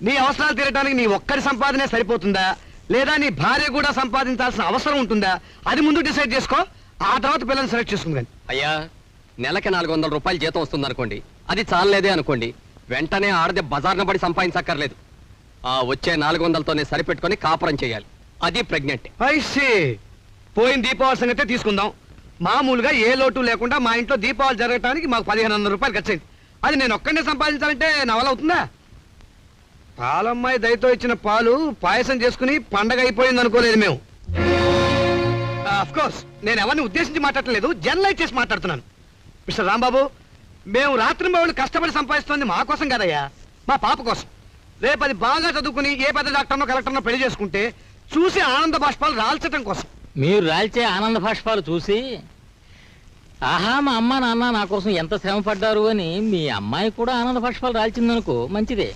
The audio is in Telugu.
నీ అవసరాలు తీరడానికి నీ ఒక్కడి సంపాదనే సరిపోతుందా లేదా నీ భార్య కూడా సంపాదించాల్సిన అవసరం ఉంటుందా అది ముందు డిసైడ్ చేసుకో. ఆ తర్వాత పిల్లల్ని సెలెక్ట్ చేసుకుంది. అయ్యా, నెలకి 400 రూపాయలు జీతం వస్తుంది అనుకోండి, అది చాలలేదే అనుకోండి, వెంటనే ఆడది బజార్న పడి సంపాదించక్కర్లేదు. ఆ వచ్చే 400తోనే సరిపెట్టుకొని కాపురం చేయాలి. అది ప్రెగ్నెంట్. ఐసీ. పోయిన దీపావళి సంగతే తీసుకుందాం. మామూలుగా ఏ లోటు లేకుండా మా ఇంట్లో దీపావళి జరగటానికి మాకు 1500 రూపాయలు ఖర్చయింది. అది నేను ఒక్కడే సంపాదించాలంటే నా వల్ల అవుతుందా? పాలమ్మాయి దయతో ఇచ్చిన పాలు పాయసం చేసుకుని పండగ అయిపోయింది అనుకోలేదు మేము. కోర్స్ నేను ఎవరిని ఉద్దేశించి మాట్లాడలేదు, జనరలైజ్ చేసి మాట్లాడుతున్నాను. మిస్టర్ రాంబాబు, మేము రాత్రింబవళ్ళు కష్టపడి సంపాదిస్తుంది మా కోసం కదయ్యా, మా పాప కోసం. రేపు అది బాగా చదువుకుని ఏ పెద్ద డాక్టర్నో కలెక్టర్నో పెళ్లి చేసుకుంటే చూసి ఆనంద బాష్పాలు రాల్చటం కోసం. మీరు రాల్చే ఆనంద బాష్పాలు చూసి ఆహా మా అమ్మ నాన్న నా కోసం ఎంత శ్రమ పడ్డారు అని మీ అమ్మాయి కూడా ఆనంద బాష్పాలు రాల్చిందనుకో, మంచిదే.